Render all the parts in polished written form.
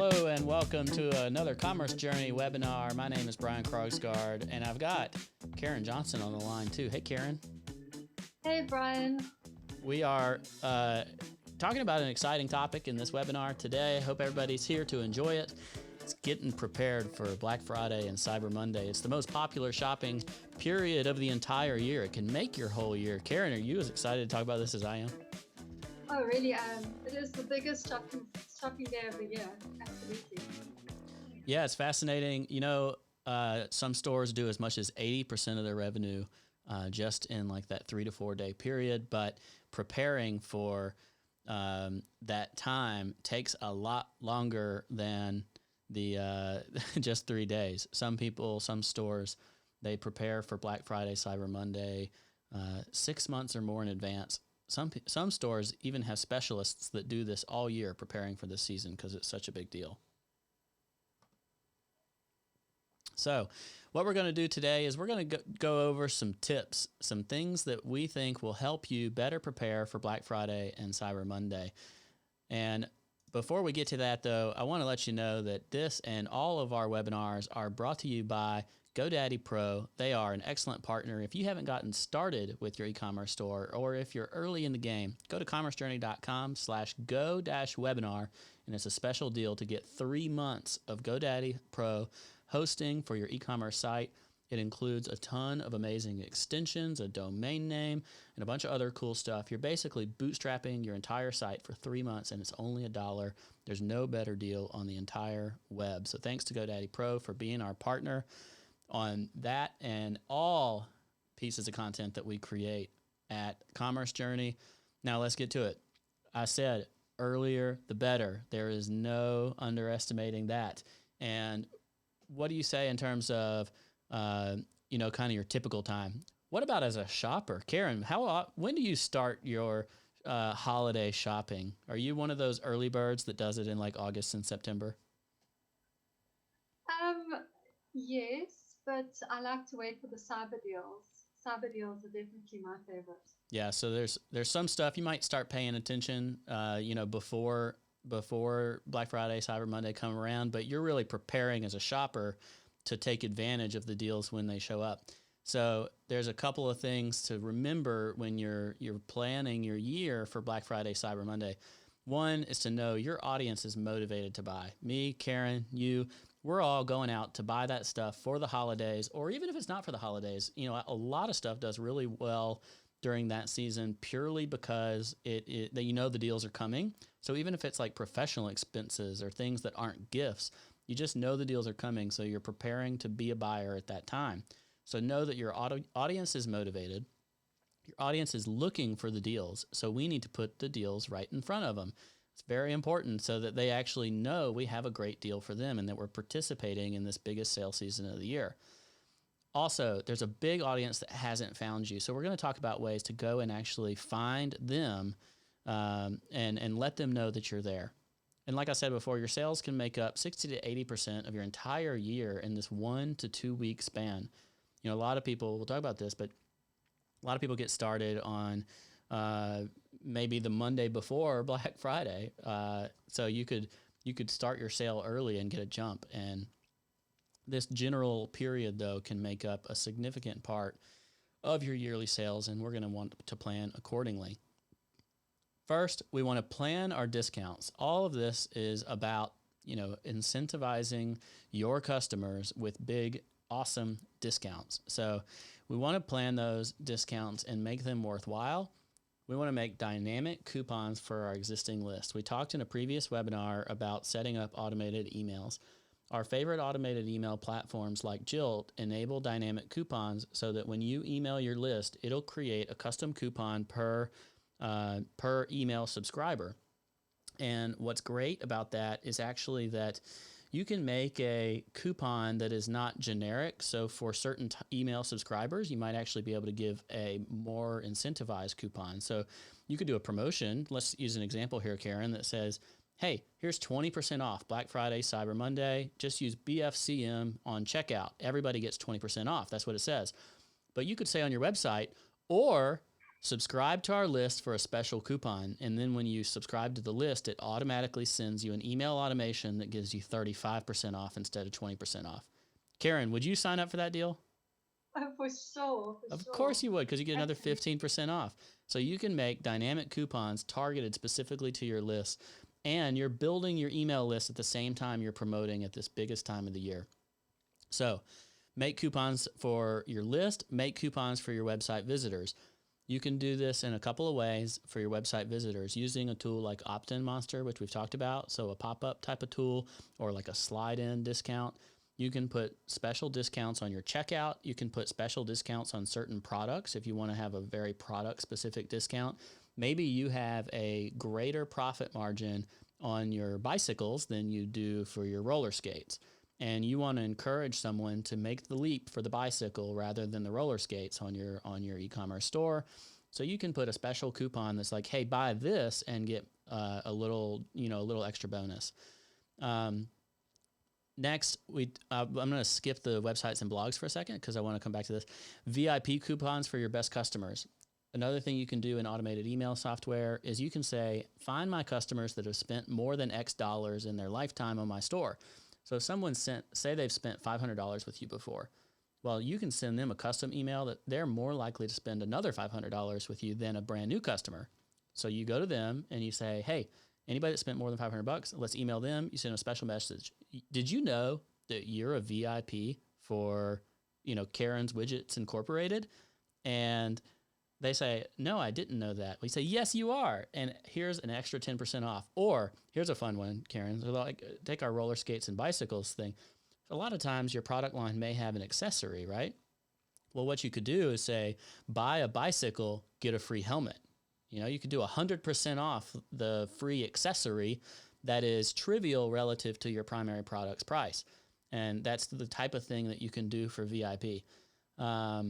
Hello and welcome to another Commerce Journey webinar. My name is Brian Krogsgaard and I've got Karen Johnson on the line too. Hey, Karen. Hey, Brian. We are talking about an exciting topic in this webinar today. Hope everybody's here to enjoy it. It's getting prepared for Black Friday and Cyber Monday. It's the most popular shopping period of the entire year. It can make your whole year. Karen, are you as excited to talk about this as I am? Oh, really? It is the biggest shopping day of the year. Absolutely. Yeah, it's fascinating. You know, some stores do as much as 80% of their revenue just in like that 3 to 4 day period. But preparing for that time takes a lot longer than the just 3 days. Some stores, they prepare for Black Friday, Cyber Monday 6 months or more in advance. Some stores even have specialists that do this all year preparing for this season because it's such a big deal. So what we're going to do today is we're going to go over some tips, some things that we think will help you better prepare for Black Friday and Cyber Monday. And before we get to that, though, I want to let you know that this and all of our webinars are brought to you by GoDaddy Pro. They are an excellent partner. If you haven't gotten started with your e-commerce store, or if you're early in the game, go to commercejourney.com/go-webinar, and it's a special deal to get 3 months of GoDaddy Pro hosting for your e-commerce site. It includes a ton of amazing extensions, a domain name, and a bunch of other cool stuff. You're basically bootstrapping your entire site for 3 months, and it's only $1. There's no better deal on the entire web. So thanks to GoDaddy Pro for being our partner on that and all pieces of content that we create at Commerce Journey. Now let's get to it. I said earlier, the better. There is no underestimating that. And what do you say in terms of kind of your typical time? What about as a shopper? Karen, when do you start your holiday shopping? Are you one of those early birds that does it in like August and September? Yes, but I like to wait for the cyber deals. Cyber deals are definitely my favorite. Yeah, so there's some stuff you might start paying attention, before Black Friday, Cyber Monday come around, but you're really preparing as a shopper to take advantage of the deals when they show up. So there's a couple of things to remember when you're planning your year for Black Friday, Cyber Monday. One is to know your audience is motivated to buy. Me, Karen, you, we're all going out to buy that stuff for the holidays, or even if it's not for the holidays. You know, a lot of stuff does really well during that season purely because that the deals are coming. So even if it's like professional expenses or things that aren't gifts, you just know the deals are coming, so you're preparing to be a buyer at that time. So know that your audience is motivated. Your audience is looking for the deals, so we need to put the deals right in front of them. It's very important so that they actually know we have a great deal for them and that we're participating in this biggest sale season of the year. Also, there's a big audience that hasn't found you, so we're going to talk about ways to go and actually find them and let them know that you're there. And like I said before, your sales can make up 60 to 80% of your entire year in this 1 to 2 week span. You know, a lot of people, we'll talk about this, but a lot of people get started on maybe the Monday before Black Friday. So you could start your sale early and get a jump. And this general period, though, can make up a significant part of your yearly sales, and we're going to want to plan accordingly. First, we want to plan our discounts. All of this is about, incentivizing your customers with big, awesome discounts. So we want to plan those discounts and make them worthwhile. We want to make dynamic coupons for our existing list. We talked in a previous webinar about setting up automated emails. Our favorite automated email platforms like Jilt enable dynamic coupons so that when you email your list, it'll create a custom coupon per email subscriber. And what's great about that is actually that you can make a coupon that is not generic. So for certain email subscribers, you might actually be able to give a more incentivized coupon. So you could do a promotion. Let's use an example here, Karen, that says, hey, here's 20% off Black Friday, Cyber Monday. Just use BFCM on checkout. Everybody gets 20% off. That's what it says. But you could say on your website, or Subscribe to our list for a special coupon. And then when you subscribe to the list, it automatically sends you an email automation that gives you 35% off instead of 20% off. Karen, would you sign up for that deal? For sure. Of course you would, because you get another 15% off. So you can make dynamic coupons targeted specifically to your list, and you're building your email list at the same time you're promoting at this biggest time of the year. So make coupons for your list, make coupons for your website visitors. You can do this in a couple of ways for your website visitors using a tool like Opt-in Monster, which we've talked about. So a pop-up type of tool, or like a slide-in discount. You can put special discounts on your checkout. You can put special discounts on certain products if you want to have a very product-specific discount. Maybe you have a greater profit margin on your bicycles than you do for your roller skates, and you want to encourage someone to make the leap for the bicycle rather than the roller skates on your e-commerce store. So you can put a special coupon that's like, hey, buy this and get a little extra bonus. Next, I'm going to skip the websites and blogs for a second because I want to come back to this. VIP coupons for your best customers. Another thing you can do in automated email software is you can say, find my customers that have spent more than X dollars in their lifetime on my store. So if someone say they've spent $500 with you before, well, you can send them a custom email that they're more likely to spend another $500 with you than a brand new customer. So you go to them and you say, hey, anybody that spent more than $500, let's email them. You send a special message. Did you know that you're a VIP for, Karen's Widgets Incorporated? And they say, no, I didn't know that. We say, yes, you are. And here's an extra 10% off. Or here's a fun one, Karen. So like, take our roller skates and bicycles thing. A lot of times your product line may have an accessory, right? Well, what you could do is say, buy a bicycle, get a free helmet. You could do 100% off the free accessory that is trivial relative to your primary product's price. And that's the type of thing that you can do for VIP. All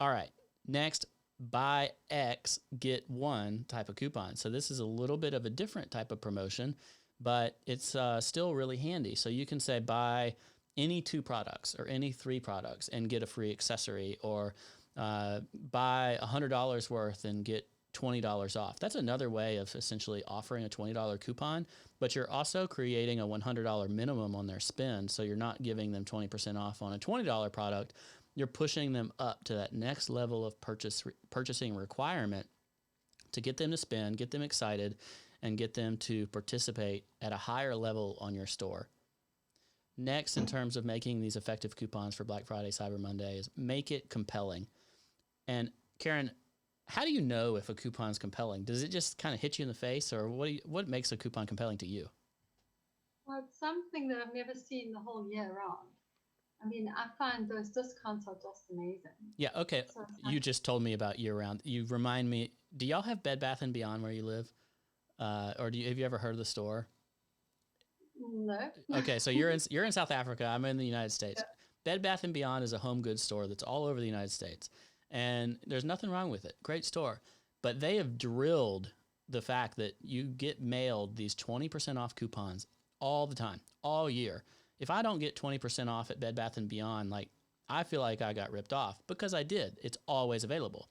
right. Next, buy X, get one type of coupon. So this is a little bit of a different type of promotion, but it's still really handy. So you can say buy any 2 products or any 3 products and get a free accessory, or buy $100 worth and get $20 off. That's another way of essentially offering a $20 coupon, but you're also creating a $100 minimum on their spend. So you're not giving them 20% off on a $20 product. You're pushing them up to that next level of purchasing requirement to get them to spend, get them excited, and get them to participate at a higher level on your store. Next, in terms of making these effective coupons for Black Friday, Cyber Monday, is make it compelling. And Karen, how do you know if a coupon is compelling? Does it just kind of hit you in the face, or what makes a coupon compelling to you? Well, it's something that I've never seen the whole year round. I mean, I find those discounts are just amazing. Yeah, okay. So you just told me about year-round. You remind me, do y'all have Bed Bath & Beyond where you live? Or have you ever heard of the store? No. Okay, so you're in South Africa. I'm in the United States. Yeah. Bed Bath & Beyond is a home goods store that's all over the United States. And there's nothing wrong with it. Great store. But they have drilled the fact that you get mailed these 20% off coupons all the time, all year. If I don't get 20% off at Bed Bath & Beyond, I feel like I got ripped off, because I did. It's always available.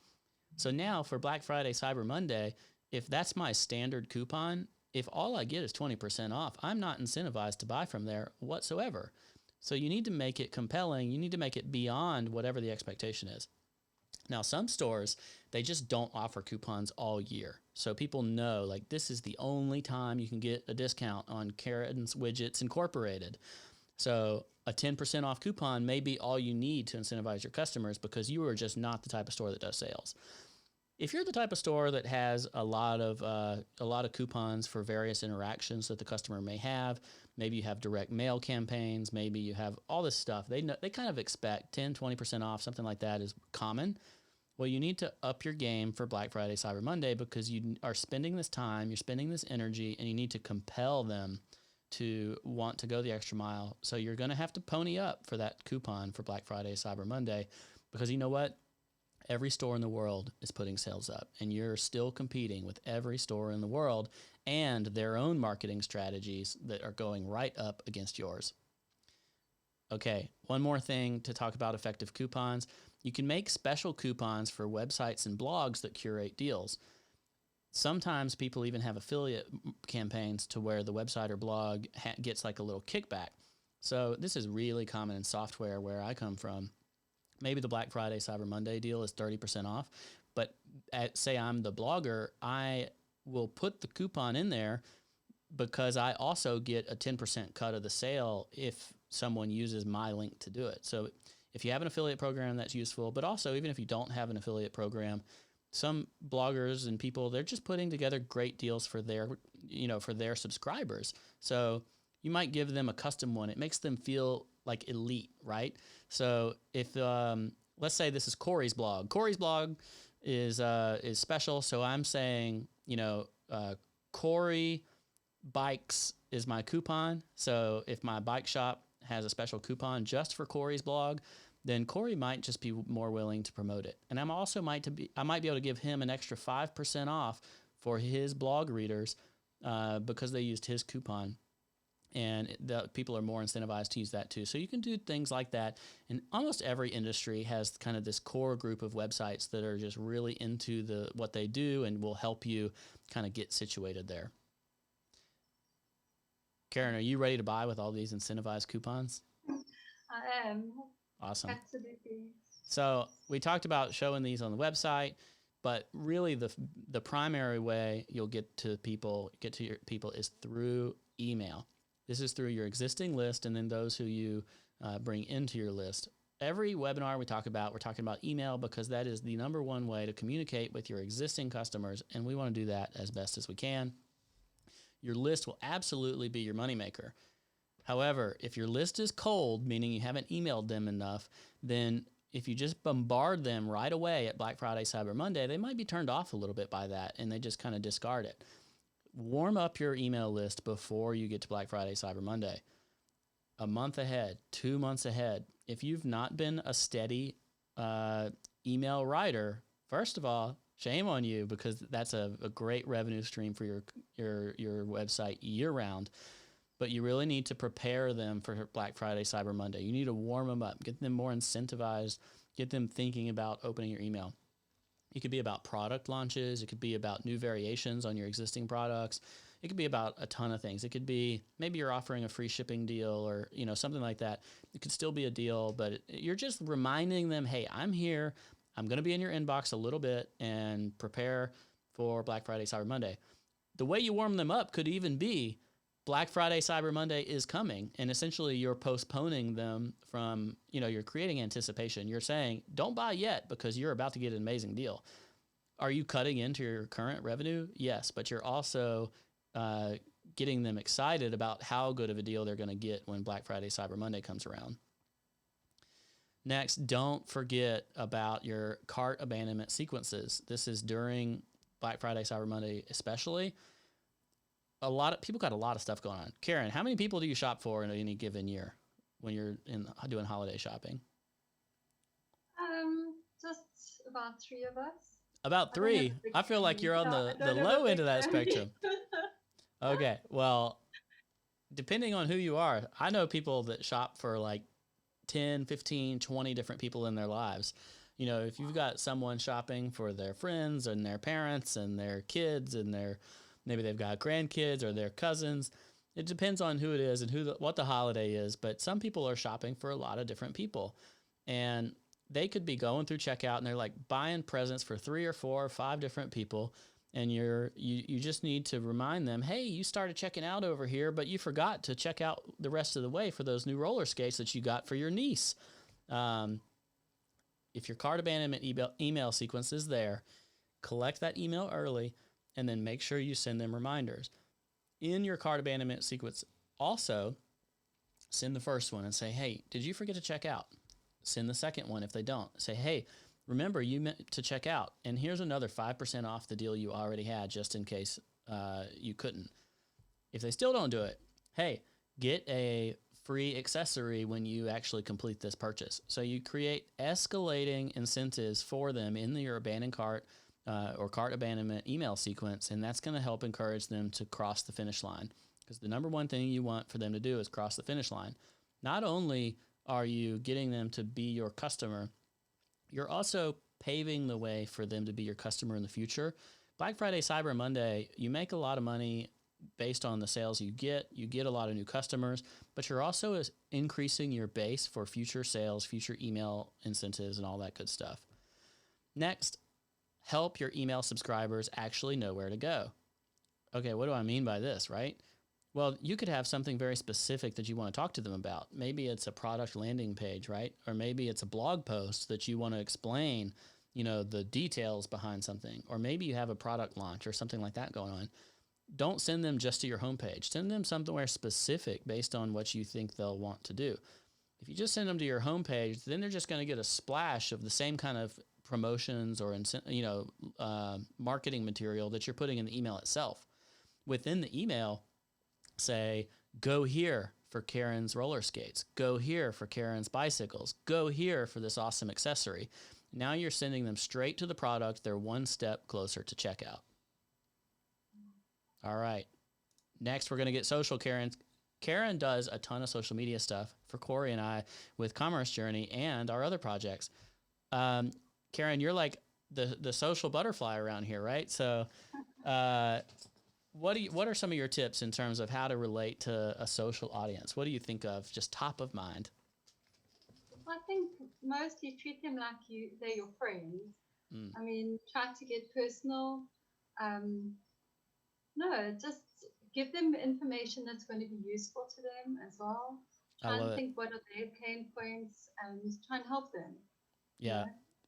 So now for Black Friday, Cyber Monday, if that's my standard coupon, if all I get is 20% off, I'm not incentivized to buy from there whatsoever. So you need to make it compelling. You need to make it beyond whatever the expectation is. Now, some stores, they just don't offer coupons all year. So people know, this is the only time you can get a discount on Karen's Widgets Incorporated. So a 10% off coupon may be all you need to incentivize your customers, because you are just not the type of store that does sales. If you're the type of store that has a lot of coupons for various interactions that the customer may have, maybe you have direct mail campaigns, maybe you have all this stuff, they kind of expect 10, 20% off, something like that is common. Well, you need to up your game for Black Friday, Cyber Monday, because you are spending this time, you're spending this energy, and you need to compel them to want to go the extra mile. So you're going to have to pony up for that coupon for Black Friday, Cyber Monday, because you know what? Every store in the world is putting sales up, and you're still competing with every store in the world and their own marketing strategies that are going right up against yours. Okay, one more thing to talk about effective coupons. You can make special coupons for websites and blogs that curate deals. Sometimes people even have affiliate campaigns to where the website or blog gets like a little kickback. So this is really common in software where I come from. Maybe the Black Friday, Cyber Monday deal is 30% off, but say I'm the blogger, I will put the coupon in there because I also get a 10% cut of the sale if someone uses my link to do it. So if you have an affiliate program, that's useful, but also even if you don't have an affiliate program, some bloggers and people, they're just putting together great deals for their, for their subscribers. So you might give them a custom one. It makes them feel like elite, right? So if, let's say this is Corey's blog. Corey's blog is special. So I'm saying, Corey Bikes is my coupon. So if my bike shop has a special coupon just for Corey's blog, then Corey might just be more willing to promote it. And I might be able to give him an extra 5% off for his blog readers because they used his coupon. And the people are more incentivized to use that too. So you can do things like that. And almost every industry has kind of this core group of websites that are just really into what they do and will help you kind of get situated there. Karen, are you ready to buy with all these incentivized coupons? I am. Awesome. Absolutely. So we talked about showing these on the website, but really the primary way you'll get to your people is through email. This is through your existing list and then those who you bring into your list. Every webinar we're talking about email because that is the number one way to communicate with your existing customers, and we want to do that as best as we can. Your list will absolutely be your moneymaker. However, if your list is cold, meaning you haven't emailed them enough, then if you just bombard them right away at Black Friday, Cyber Monday, they might be turned off a little bit by that and they just kind of discard it. Warm up your email list before you get to Black Friday, Cyber Monday. A month ahead, 2 months ahead. If you've not been a steady email writer, first of all, shame on you because that's a great revenue stream for your website year round. But you really need to prepare them for Black Friday, Cyber Monday. You need to warm them up, get them more incentivized, get them thinking about opening your email. It could be about product launches. It could be about new variations on your existing products. It could be about a ton of things. It could be maybe you're offering a free shipping deal or something like that. It could still be a deal, but you're just reminding them, hey, I'm here. I'm going to be in your inbox a little bit and prepare for Black Friday, Cyber Monday. The way you warm them up could even be Black Friday, Cyber Monday is coming, and essentially you're postponing them from, you're creating anticipation. You're saying, don't buy yet because you're about to get an amazing deal. Are you cutting into your current revenue? Yes, but you're also getting them excited about how good of a deal they're going to get when Black Friday, Cyber Monday comes around. Next, don't forget about your cart abandonment sequences. This is during Black Friday, Cyber Monday especially. A lot of people got a lot of stuff going on. Karen, how many people do you shop for in any given year when you're doing holiday shopping? Just about 3 of us. About 3? I feel like you're on the low end of that spectrum. Okay, well, depending on who you are, I know people that shop for like 10, 15, 20 different people in their lives. If you've got someone shopping for their friends and their parents and their kids and maybe they've got grandkids or their cousins. It depends on who it is and what the holiday is. But some people are shopping for a lot of different people. And they could be going through checkout and they're like buying presents for 3 or 4 or 5 different people. And you just need to remind them, hey, you started checking out over here, but you forgot to check out the rest of the way for those new roller skates that you got for your niece. If your cart abandonment email sequence is there, collect that email early and then make sure you send them reminders. In your cart abandonment sequence, also send the first one and say, hey, did you forget to check out? Send the second one if they don't. Say, hey, remember you meant to check out, and here's another 5% off the deal you already had just in case you couldn't. If they still don't do it, hey, get a free accessory when you actually complete this purchase. So you create escalating incentives for them in your abandoned cart or cart abandonment email sequence, and that's going to help encourage them to cross the finish line. Because the number one thing you want for them to do is cross the finish line. Not only are you getting them to be your customer, You're also paving the way for them to be your customer in the future. Black Friday, Cyber Monday, you make a lot of money based on the sales you get. You get a lot of new customers, but you're also increasing your base for future sales, future email incentives, and all that good stuff. Next, help your email subscribers actually know where to go. Okay, what do I mean by this, right? Well, you could have something very specific that you want to talk to them about. Maybe it's a product landing page, right? Or maybe it's a blog post that you want to explain, the details behind something. Or maybe you have a product launch or something like that going on. Don't send them just to your homepage. Send them somewhere specific based on what you think they'll want to do. If you just send them to your homepage, then they're just going to get a splash of the same kind of promotions or marketing material that you're putting in the email itself. Within the email, say, go here for Karen's roller skates. Go here for Karen's bicycles. Go here for this awesome accessory. Now you're sending them straight to the product. They're one step closer to checkout. All right. Next, we're going to get social, Karen. Karen does a ton of social media stuff for Corey and I with Commerce Journey and our other projects. Karen, you're like the social butterfly around here, right? So what are some of your tips in terms of how to relate to a social audience? What do you think of just top of mind? I think mostly treat them like they're your friends. I mean, try to get personal. No, just give them information that's going to be useful to them as well. Try and think what are their pain points and try and help them. Yeah,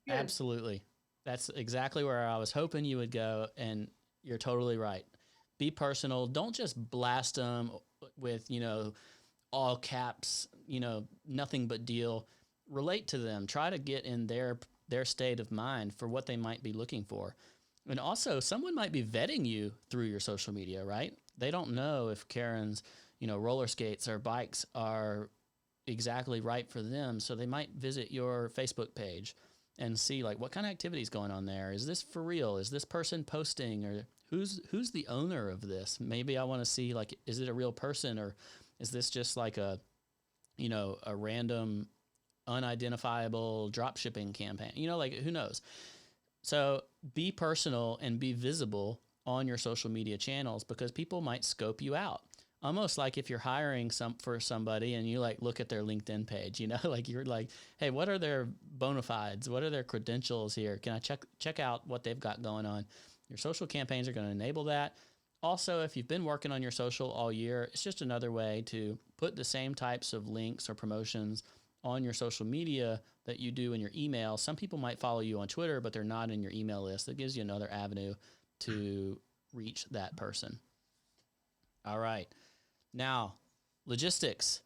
absolutely. That's exactly where I was hoping you would go, and you're totally right. Be personal. Don't just blast them with, all caps, nothing but deal. Relate to them. Try to get in their state of mind for what they might be looking for. And also, someone might be vetting you through your social media, right? They don't know if Karen's, roller skates or bikes are exactly right for them. So they might visit your Facebook page and see like what kind of activity is going on there. Is this for real? Is this person posting, or who's the owner of this? Maybe I want to see like, is it a real person, or is this just like a random unidentifiable drop shipping campaign? Like who knows? So be personal and be visible on your social media channels, because people might scope you out. Almost like if you're hiring for somebody and you like look at their LinkedIn page, like you're like, hey, what are their bona fides? What are their credentials here? Can I check out what they've got going on? Your social campaigns are going to enable that. Also, if you've been working on your social all year, it's just another way to put the same types of links or promotions on your social media that you do in your email. Some people might follow you on Twitter, but they're not in your email list. That gives you another avenue to reach that person. All right. Now, logistics.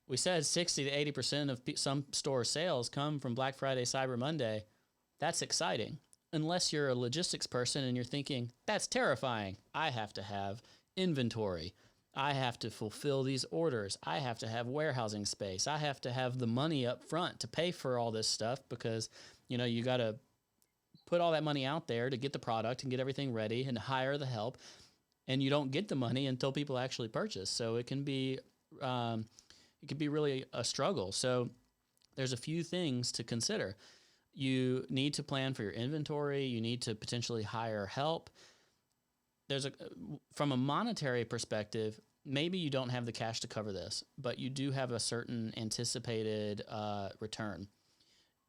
We said 60 to 80% of some store sales come from Black Friday, Cyber Monday. That's exciting. Unless you're a logistics person and you're thinking, that's terrifying. I have to have inventory. I have to fulfill these orders. I have to have warehousing space. I have to have the money up front to pay for all this stuff, because, you got to put all that money out there to get the product and get everything ready and hire the help. And you don't get the money until people actually purchase. So it can be really a struggle. So there's a few things to consider. You need to plan for your inventory. You need to potentially hire help. From a monetary perspective, maybe you don't have the cash to cover this, but you do have a certain anticipated return.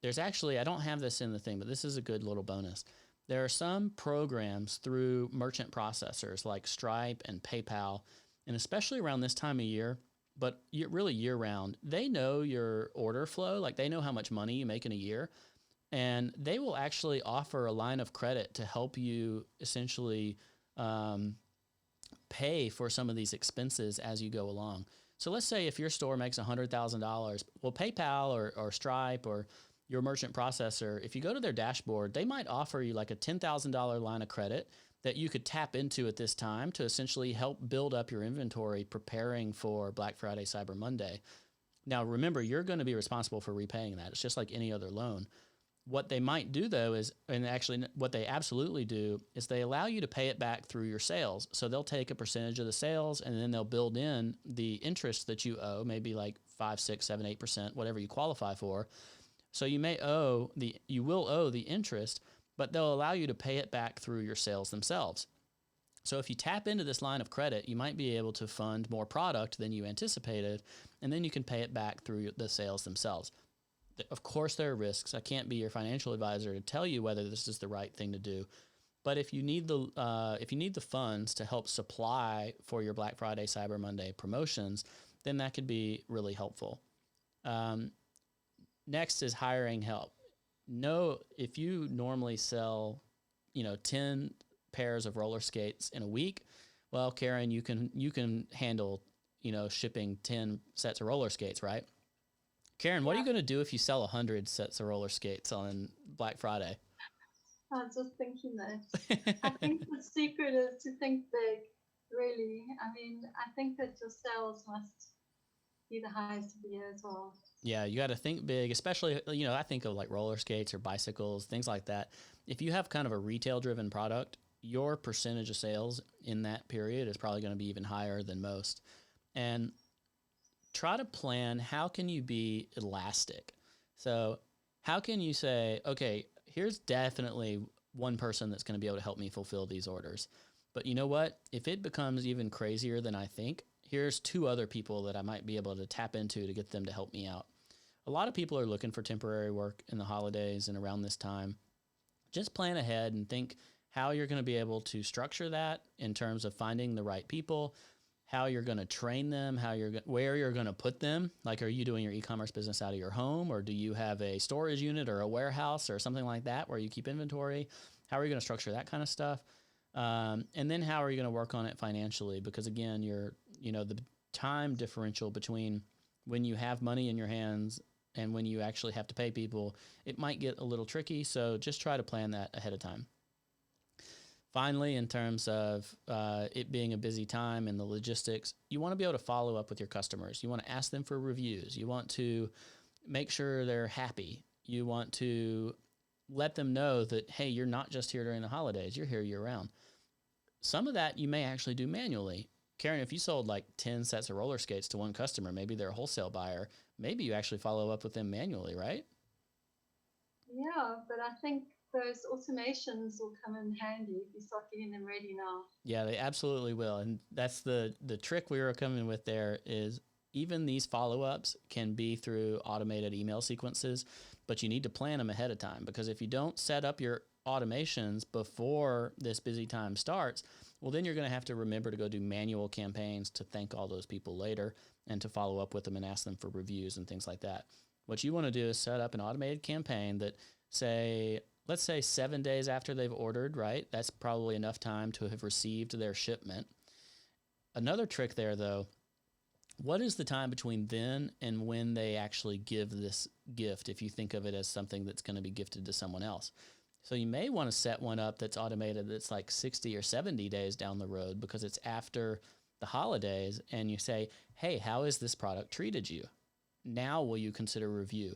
There's actually, I don't have this in the thing, but this is a good little bonus. There are some programs through merchant processors like Stripe and PayPal, and especially around this time of year, but really year round, they know your order flow, like they know how much money you make in a year, and they will actually offer a line of credit to help you essentially pay for some of these expenses as you go along. So let's say if your store makes $100,000, well, PayPal or Stripe or your merchant processor, if you go to their dashboard, they might offer you like a $10,000 line of credit that you could tap into at this time to essentially help build up your inventory preparing for Black Friday, Cyber Monday. Now, remember, you're going to be responsible for repaying that. It's just like any other loan. What they might do, though, is, and actually what they absolutely do, is they allow you to pay it back through your sales. So they'll take a percentage of the sales, and then they'll build in the interest that you owe, maybe like 5, 6, 7, 8%, whatever you qualify for So you will owe the interest, but they'll allow you to pay it back through your sales themselves. So if you tap into this line of credit, you might be able to fund more product than you anticipated, and then you can pay it back through the sales themselves. Of course, there are risks. I can't be your financial advisor to tell you whether this is the right thing to do. But if you need the funds to help supply for your Black Friday, Cyber Monday promotions, then that could be really helpful. Next is hiring help. If you normally sell, 10 pairs of roller skates in a week, well, Karen, you can handle, shipping 10 sets of roller skates, right? Karen, what are you going to do if you sell 100 sets of roller skates on Black Friday? I was just thinking that. I think the secret is to think big, really. I mean, I think that your sales must be the highest of the year as well. Yeah, you got to think big, especially, I think of like roller skates or bicycles, things like that. If you have kind of a retail driven product, your percentage of sales in that period is probably going to be even higher than most. And try to plan, how can you be elastic? So how can you say, okay, here's definitely one person that's going to be able to help me fulfill these orders. But you know what? If it becomes even crazier than I think, here's 2 other people that I might be able to tap into to get them to help me out. A lot of people are looking for temporary work in the holidays and around this time. Just plan ahead and think how you're going to be able to structure that in terms of finding the right people, how you're going to train them, where you're going to put them. Like, are you doing your e-commerce business out of your home, or do you have a storage unit or a warehouse or something like that where you keep inventory? How are you going to structure that kind of stuff? And then how are you going to work on it financially? Because again, the time differential between when you have money in your hands and when you actually have to pay people, it might get a little tricky. So just try to plan that ahead of time. Finally, in terms of it being a busy time and the logistics, you want to be able to follow up with your customers. You want to ask them for reviews. You want to make sure they're happy. You want to let them know that, hey, you're not just here during the holidays. You're here year round. Some of that you may actually do manually. Karen, if you sold like 10 sets of roller skates to one customer, maybe they're a wholesale buyer, maybe you actually follow up with them manually, right? Yeah, but I think those automations will come in handy if you start getting them ready now. Yeah, they absolutely will. And that's the trick we were coming with there is even these follow-ups can be through automated email sequences, but you need to plan them ahead of time, because if you don't set up your automations before this busy time starts, well, then you're going to have to remember to go do manual campaigns to thank all those people later and to follow up with them and ask them for reviews and things like that. What you want to do is set up an automated campaign that let's say 7 days after they've ordered, right? That's probably enough time to have received their shipment. Another trick there, though, what is the time between then and when they actually give this gift, if you think of it as something that's going to be gifted to someone else? So you may want to set one up that's automated that's like 60 or 70 days down the road, because it's after the holidays, and you say, hey, how has this product treated you? Now will you consider review?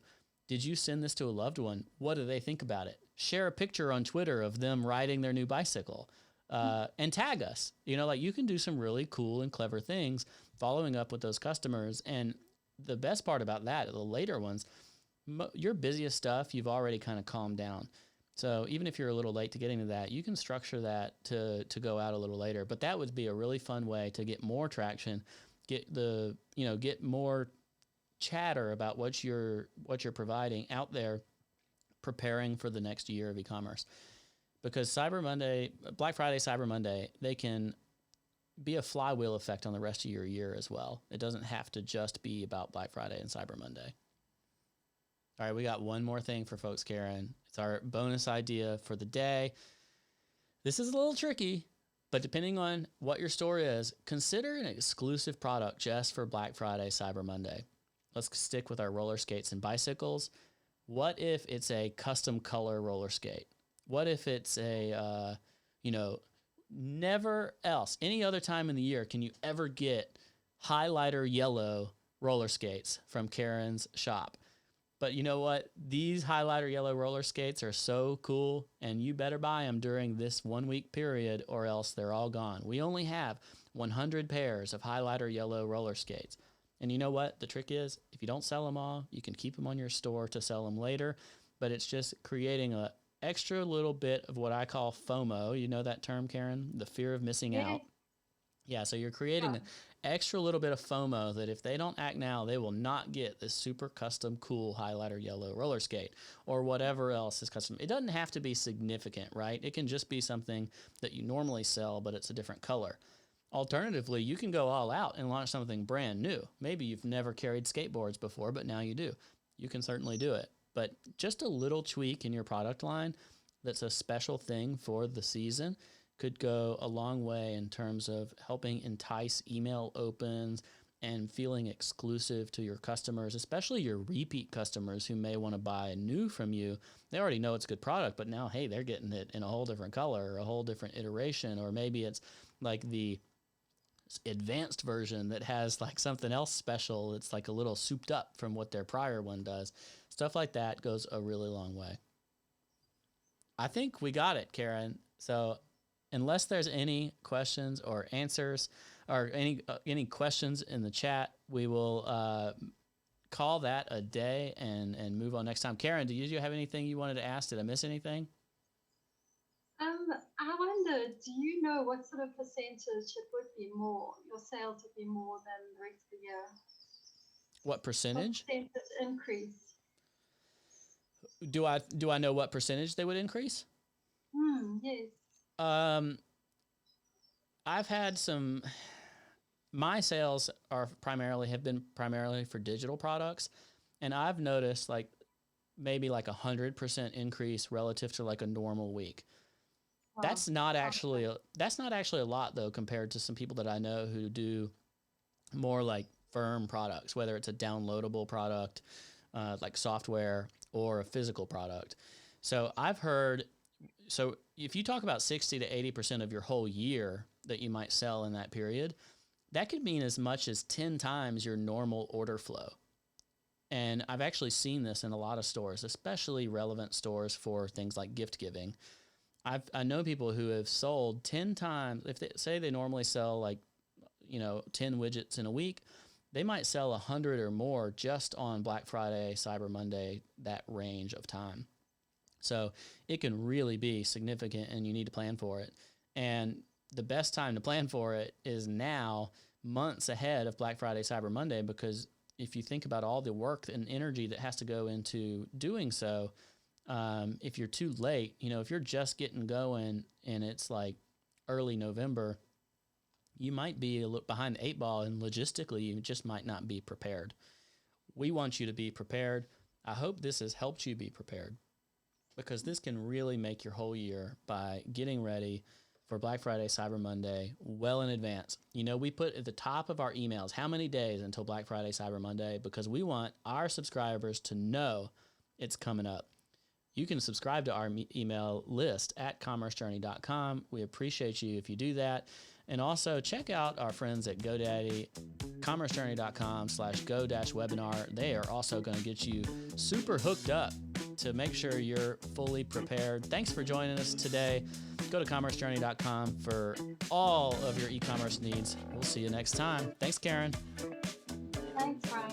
Did you send this to a loved one? What do they think about it? Share a picture on Twitter of them riding their new bicycle, and tag us. You can do some really cool and clever things following up with those customers. And the best part about that, the later ones, your busiest stuff, you've already kind of calmed down. So even if you're a little late to getting to that, you can structure that to go out a little later. But that would be a really fun way to get more traction, get more chatter about what you're providing out there, preparing for the next year of e-commerce. Because Black Friday, Cyber Monday, they can be a flywheel effect on the rest of your year as well. It doesn't have to just be about Black Friday and Cyber Monday. All right, we got one more thing for folks, Karen. It's our bonus idea for the day. This is a little tricky, but depending on what your store is, consider an exclusive product just for Black Friday, Cyber Monday. Let's stick with our roller skates and bicycles. What if it's a custom color roller skate? What if it's a, never else, any other time in the year, can you ever get highlighter yellow roller skates from Karen's shop? But you know what? These highlighter yellow roller skates are so cool, and you better buy them during this 1 week period or else they're all gone. We only have 100 pairs of highlighter yellow roller skates. And you know what? The trick is, if you don't sell them all, you can keep them on your store to sell them later. But it's just creating a extra little bit of what I call FOMO. You know that term, Karen? The fear of missing Yeah. out. Yeah, so you're creating Yeah. an extra little bit of FOMO that if they don't act now, they will not get this super custom cool highlighter yellow roller skate or whatever else is custom. It doesn't have to be significant, right? It can just be something that you normally sell, but it's a different color. Alternatively, you can go all out and launch something brand new. Maybe you've never carried skateboards before, but now you do. You can certainly do it. But just a little tweak in your product line that's a special thing for the season could go a long way in terms of helping entice email opens and feeling exclusive to your customers, especially your repeat customers who may want to buy new from you. They already know it's a good product, but now, hey, they're getting it in a whole different color or a whole different iteration, or maybe it's like the advanced version that has like something else special. It's like a little souped up from what their prior one does. Stuff like that goes a really long way. I think we got it, Karen. So unless there's any questions or answers or any questions in the chat, we will call that a day and move on next time. Karen, do you have anything you wanted to ask? Did I miss anything? I wonder, do you know what sort of percentage it would be more, your sales would be more than the rest of the year? What percentage? What percentage increase? Do I know what percentage they would increase? Yes. I've had some. My sales have been primarily for digital products, and I've noticed like maybe like 100% increase relative to like a normal week. Wow. That's not actually a lot though compared to some people that I know who do more like firm products, whether it's a downloadable product like software or a physical product. So I've heard. So if you talk about 60 to 80% of your whole year that you might sell in that period, that could mean as much as 10 times your normal order flow. And I've actually seen this in a lot of stores, especially relevant stores for things like gift giving. I know people who have sold 10 times. If they say they normally sell like, 10 widgets in a week, they might sell 100 or more just on Black Friday, Cyber Monday, that range of time. So it can really be significant and you need to plan for it. And the best time to plan for it is now, months ahead of Black Friday, Cyber Monday, because if you think about all the work and energy that has to go into doing so, if you're too late, if you're just getting going and it's like early November, you might be a little behind the 8 ball, and logistically, you just might not be prepared. We want you to be prepared. I hope this has helped you be prepared, because this can really make your whole year by getting ready for Black Friday, Cyber Monday well in advance. We put at the top of our emails how many days until Black Friday, Cyber Monday, because we want our subscribers to know it's coming up. You can subscribe to our email list at commercejourney.com. We appreciate you if you do that. And also check out our friends at GoDaddy, commercejourney.com/go-webinar. They are also going to get you super hooked up to make sure you're fully prepared. Thanks for joining us today. Go to commercejourney.com for all of your e-commerce needs. We'll see you next time. Thanks, Karen. Thanks, Brian.